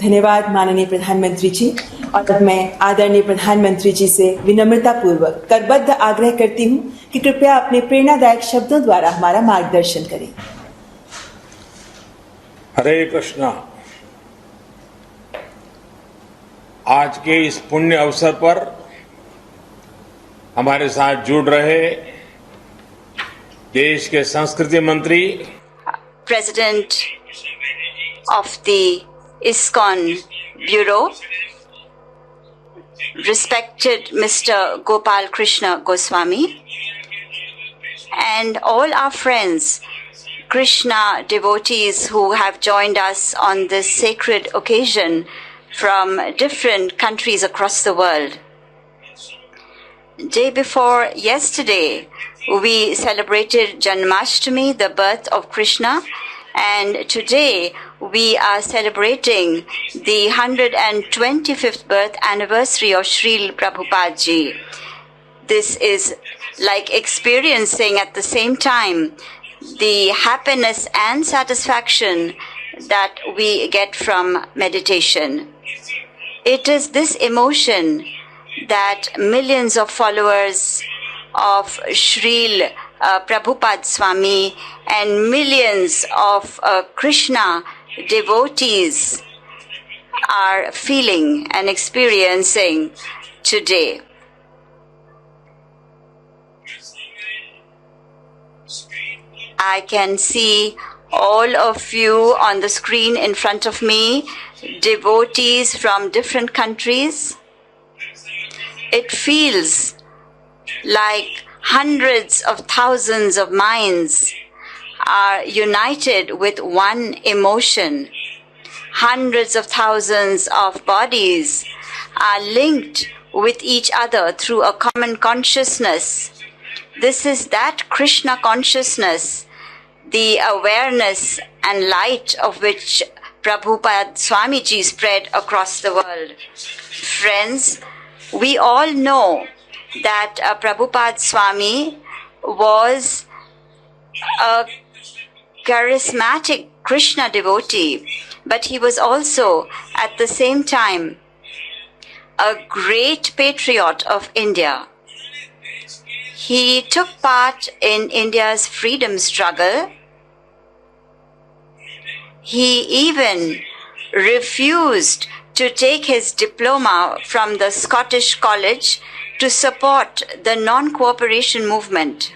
धन्यवाद माननीय प्रधानमंत्री जी। और अब मैं आदरणीय प्रधानमंत्री जी से विनम्रता पूर्वक करबद्ध आग्रह करती हूँ कि कृपया अपने प्रेरणादायक शब्दों द्वारा हमारा मार्गदर्शन करें। हरे कृष्णा। आज के इस पुण्य अवसर पर हमारे साथ जुड़ रहे देश के संस्कृति मंत्री, President of the ISKCON Bureau, respected Mr. Gopal Krishna Goswami, and all our friends, Krishna devotees who have joined us on this sacred occasion from different countries across the world. Day before yesterday, we celebrated Janmashtami, the birth of Krishna, and today we are celebrating the 125th birth anniversary of Srila Prabhupada ji. This is like experiencing at the same time the happiness and satisfaction that we get from meditation. It is this emotion that millions of followers of Srila Prabhupada Swami and millions of Krishna devotees are feeling and experiencing today. I can see all of you on the screen in front of me, devotees from different countries. It feels like hundreds of thousands of minds are united with one emotion. Hundreds of thousands of bodies are linked with each other through a common consciousness. This is that Krishna consciousness, the awareness and light of which Prabhupada Swami ji spread across the world. Friends, we all know that Prabhupada Swami was a charismatic Krishna devotee, but he was also at the same time a great patriot of India. He took part in India's freedom struggle. He even refused to take his diploma from the Scottish College to support the non-cooperation movement.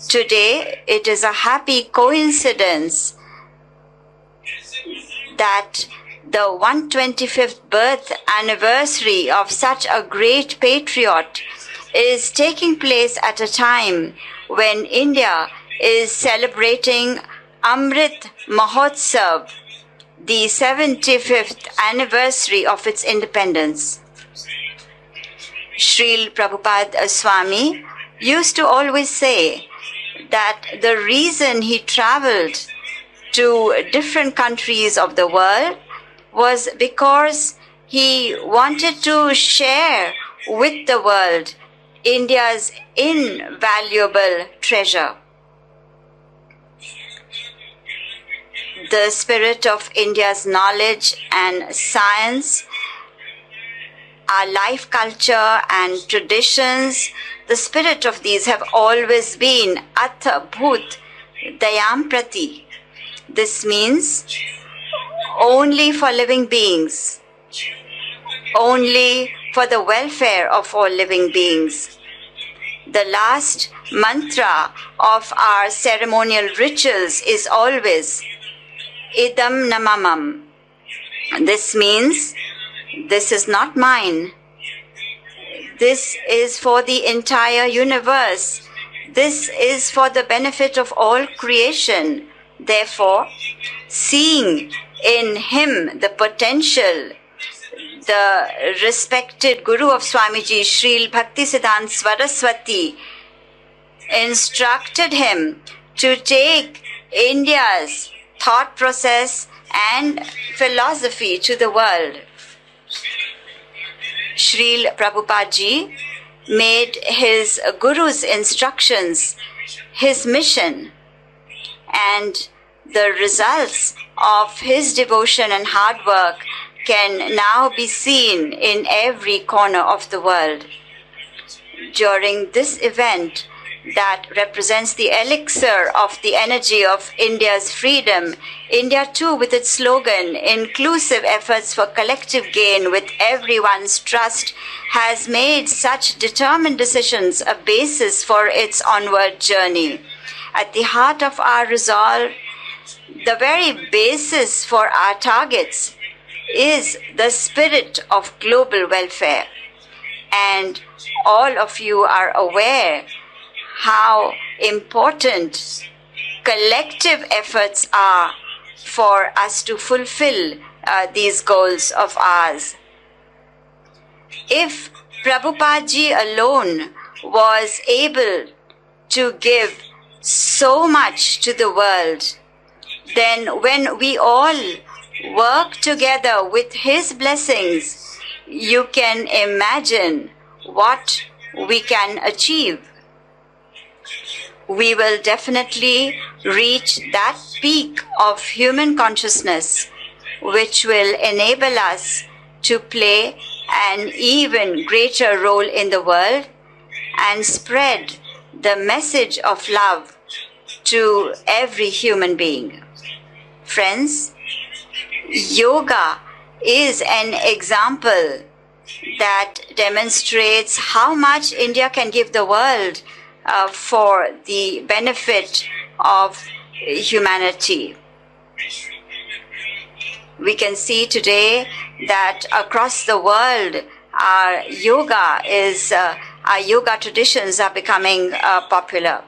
Today, it is a happy coincidence that the 125th birth anniversary of such a great patriot is taking place at a time when India is celebrating Amrit mahotsav, the 75th anniversary of its independence. Srila Prabhupada Swami used to always say that the reason he traveled to different countries of the world was because he wanted to share with the world India's invaluable treasure. The spirit of India's knowledge and science, our life culture and traditions, the spirit of these have always been Atha Bhut Dayam Prati. This means only for living beings, only for the welfare of all living beings. The last mantra of our ceremonial rituals is always Idam Namamam. This means this is not mine. This is for the entire universe. This is for the benefit of all creation. Therefore, seeing in him the potential, the respected Guru of Swamiji, Srila Bhaktivedanta Swami instructed him to take India's thought process and philosophy to the world. Srila Prabhupada ji made his Guru's instructions his mission, and the results of his devotion and hard work can now be seen in every corner of the world. During this event that represents the elixir of the energy of India's freedom, India too, with its slogan, inclusive efforts for collective gain with everyone's trust, has made such determined decisions a basis for its onward journey. At the heart of our resolve, the very basis for our targets, is the spirit of global welfare. And all of you are aware how important collective efforts are for us to fulfill these goals of ours. If Prabhupada Ji alone was able to give so much to the world, then when we all work together with his blessings, you can imagine what we can achieve. We will definitely reach that peak of human consciousness which will enable us to play an even greater role in the world and spread the message of love to every human being. Friends, yoga is an example that demonstrates how much India can give the world for the benefit of humanity. We can see today that across the world, our yoga traditions are becoming popular.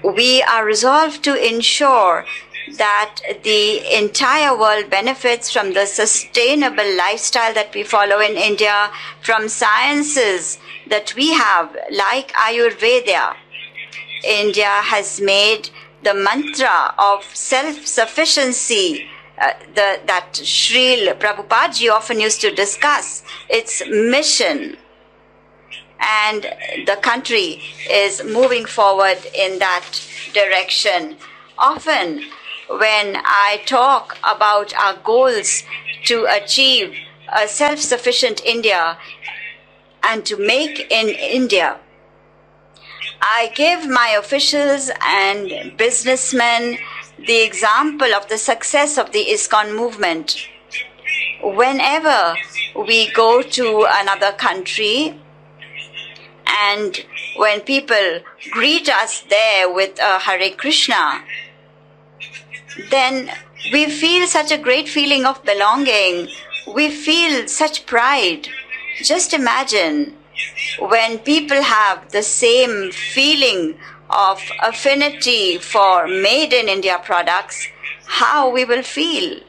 We are resolved to ensure that the entire world benefits from the sustainable lifestyle that we follow in India, from sciences that we have, like Ayurveda. India has made the mantra of self-sufficiency that Srila Prabhupada Ji often used to discuss, its mission. And the country is moving forward in that direction. Often, when I talk about our goals to achieve a self-sufficient India and to make in India, I give my officials and businessmen the example of the success of the ISKCON movement. Whenever we go to another country, and when people greet us there with a Hare Krishna, then we feel such a great feeling of belonging. We feel such pride. Just imagine when people have the same feeling of affinity for made in India products, how we will feel.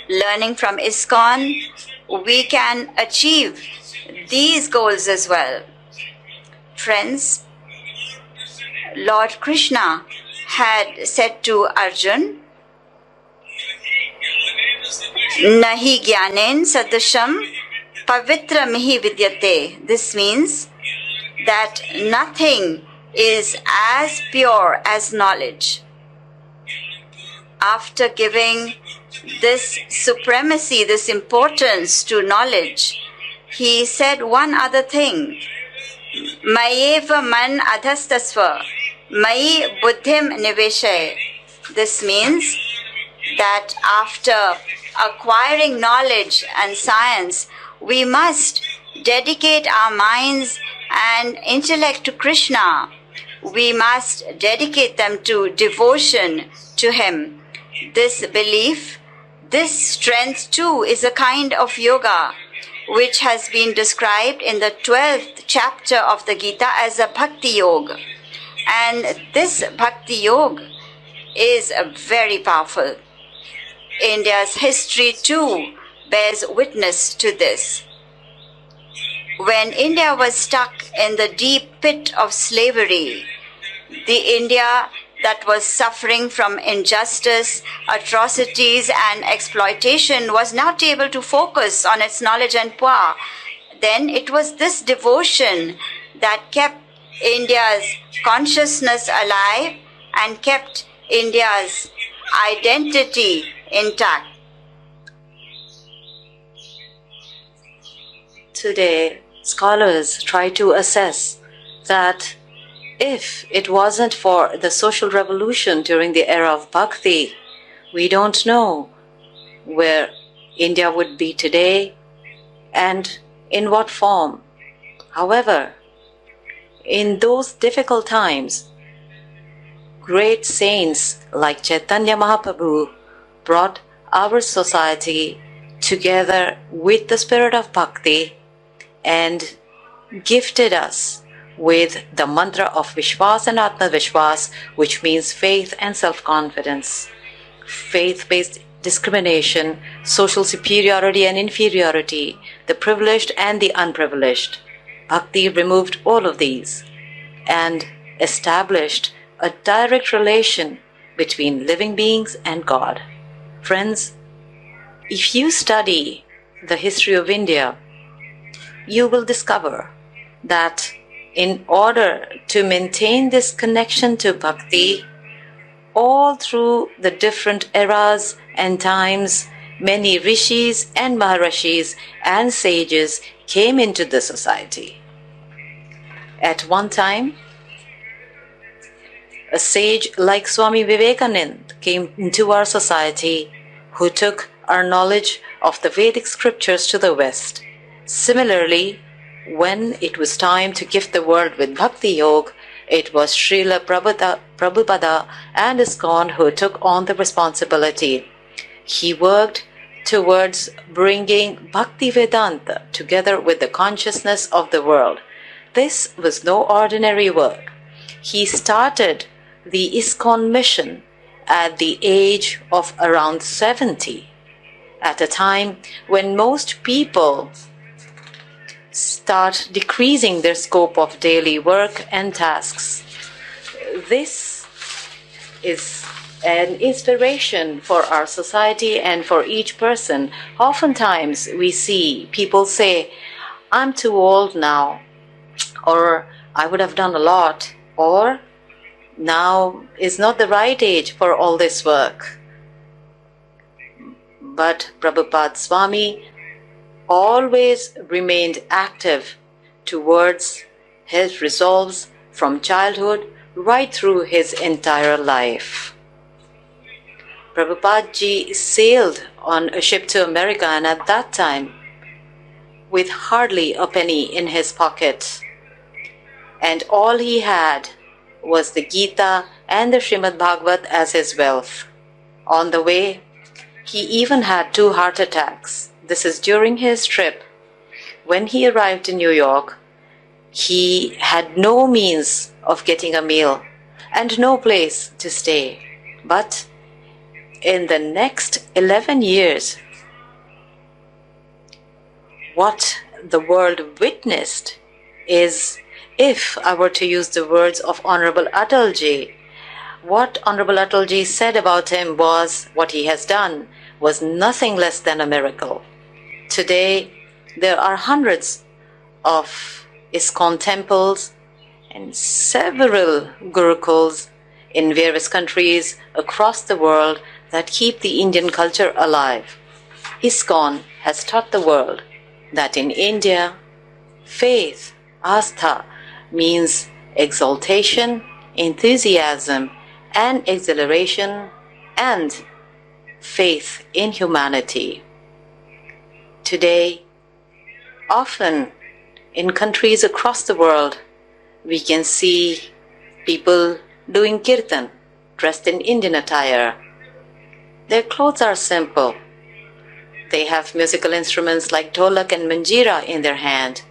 Learning from ISKCON, we can achieve these goals as well. Friends, Lord Krishna had said to Arjun, Nahi gyanen sadasham pavitra mihi vidyate. This means that nothing is as pure as knowledge. After giving this supremacy, this importance to knowledge, he said one other thing. Mayeva man adhastasva, mayi buddhim niveshay. This means that after acquiring knowledge and science, we must dedicate our minds and intellect to Krishna. We must dedicate them to devotion to him. This belief, this strength too, is a kind of yoga which has been described in the 12th chapter of the Gita as a Bhakti Yoga. And this Bhakti Yoga is very powerful. India's history too bears witness to this. When India was stuck in the deep pit of slavery, the India that was suffering from injustice, atrocities and exploitation was not able to focus on its knowledge and power. Then it was this devotion that kept India's consciousness alive and kept India's identity intact. Today, scholars try to assess that if it wasn't for the social revolution during the era of Bhakti, we don't know where India would be today and in what form. However, in those difficult times, great saints like Chaitanya Mahaprabhu brought our society together with the spirit of Bhakti and gifted us with the mantra of Vishwas and Atma Vishwas, which means faith and self-confidence, faith-based discrimination, social superiority and inferiority, the privileged and the unprivileged. Bhakti removed all of these and established a direct relation between living beings and God. Friends, if you study the history of India, you will discover that in order to maintain this connection to Bhakti, all through the different eras and times, many rishis and maharishis and sages came into the society. At one time, a sage like Swami Vivekananda came into our society who took our knowledge of the Vedic scriptures to the West. Similarly, when it was time to gift the world with Bhakti Yoga, it was Srila Prabhupada and ISKCON who took on the responsibility. He worked towards bringing Bhaktivedanta together with the consciousness of the world. This was no ordinary work. He started the ISKCON mission at the age of around 70, at a time when most people start decreasing their scope of daily work and tasks. This is an inspiration for our society and for each person. Oftentimes we see people say, I'm too old now, or I would have done a lot, or now is not the right age for all this work. But Prabhupada Swami always remained active towards his resolves from childhood right through his entire life. Prabhupada ji sailed on a ship to America, and at that time, with hardly a penny in his pocket, and all he had was the Gita and the Srimad Bhagavat as his wealth. On the way, he even had 2 heart attacks. This is during his trip. When he arrived in New York, he had no means of getting a meal and no place to stay. But in the next 11 years, what the world witnessed is, if I were to use the words of Honorable Atalji, what Honorable Atalji said about him was, what he has done was nothing less than a miracle. Today, there are hundreds of ISKCON temples and several gurukuls in various countries across the world that keep the Indian culture alive. ISKCON has taught the world that in India, faith, astha, means exaltation, enthusiasm, and exhilaration, and faith in humanity. Today, often in countries across the world, we can see people doing kirtan, dressed in Indian attire. Their clothes are simple. They have musical instruments like dholak and manjira in their hand,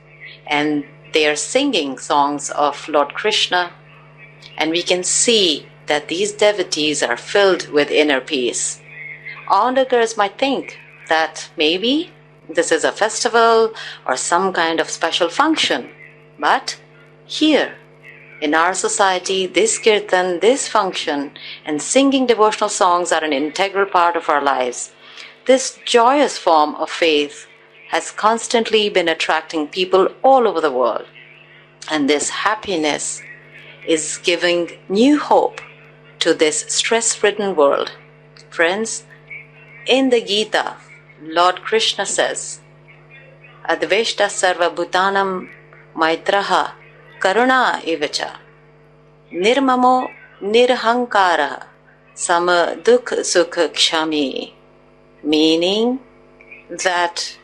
and they are singing songs of Lord Krishna, and we can see that these devotees are filled with inner peace. Onlookers might think that maybe this is a festival or some kind of special function, but here in our society, this kirtan, this function, and singing devotional songs are an integral part of our lives. This joyous form of faith has constantly been attracting people all over the world. And this happiness is giving new hope to this stress-ridden world. Friends, in the Gita, Lord Krishna says, Adveshta sarva bhutanam maitraha karuna ivacha nirmamo nirhankara sama dukh sukha kshami, meaning that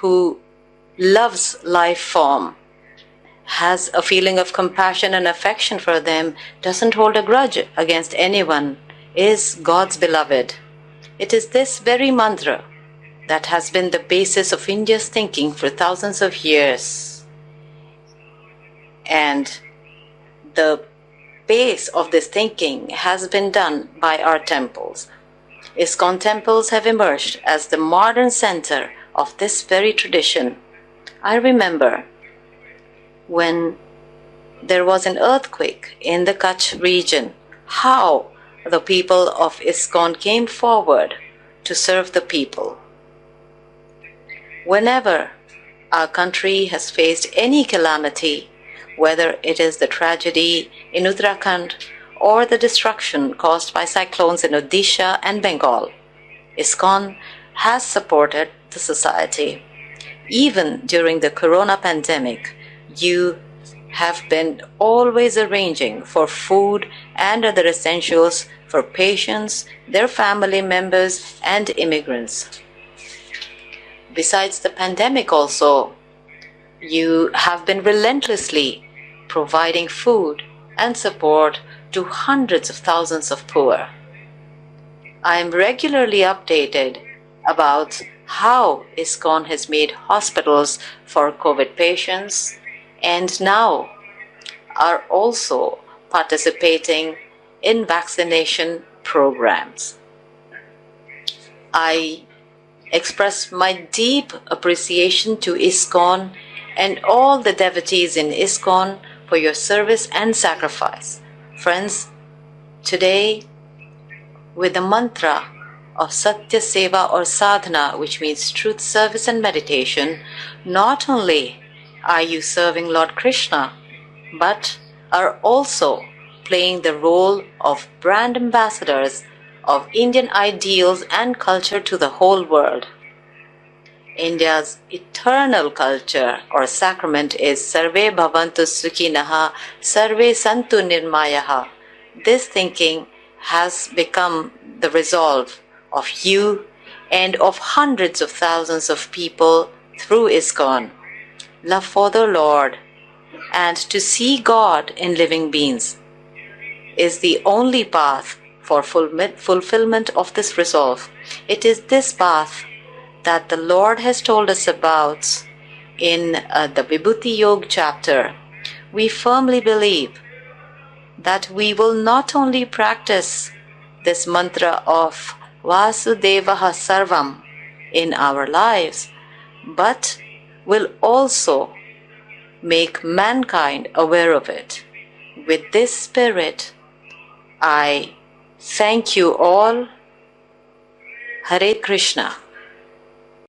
who loves life form, has a feeling of compassion and affection for them, doesn't hold a grudge against anyone, is God's beloved. It is this very mantra that has been the basis of India's thinking for thousands of years. And the base of this thinking has been done by our temples. ISKCON temples have emerged as the modern center of this very tradition. I remember when there was an earthquake in the Kutch region, how the people of ISKCON came forward to serve the people. Whenever our country has faced any calamity, whether it is the tragedy in Uttarakhand or the destruction caused by cyclones in Odisha and Bengal, ISKCON has supported the society. Even during the corona pandemic, you have been always arranging for food and other essentials for patients, their family members, and immigrants. Besides the pandemic also, you have been relentlessly providing food and support to hundreds of thousands of poor. I am regularly updated about how ISKCON has made hospitals for COVID patients and now are also participating in vaccination programs. I express my deep appreciation to ISKCON and all the devotees in ISKCON for your service and sacrifice. Friends, today, with the mantra of Satya Seva or Sadhana, which means truth, service and meditation, not only are you serving Lord Krishna, but are also playing the role of brand ambassadors of Indian ideals and culture to the whole world. India's eternal culture or sacrament is Sarve Bhavantu Sukhinaha, Sarve Santu Nirmayaha. This thinking has become the resolve of you and of hundreds of thousands of people through ISKCON. Love for the Lord and to see God in living beings is the only path for fulfillment of this resolve. It is this path that the Lord has told us about in the Vibhuti Yoga chapter. We firmly believe that we will not only practice this mantra of Vasudevaha Sarvam in our lives, but will also make mankind aware of it. With this spirit, I thank you all. Hare Krishna.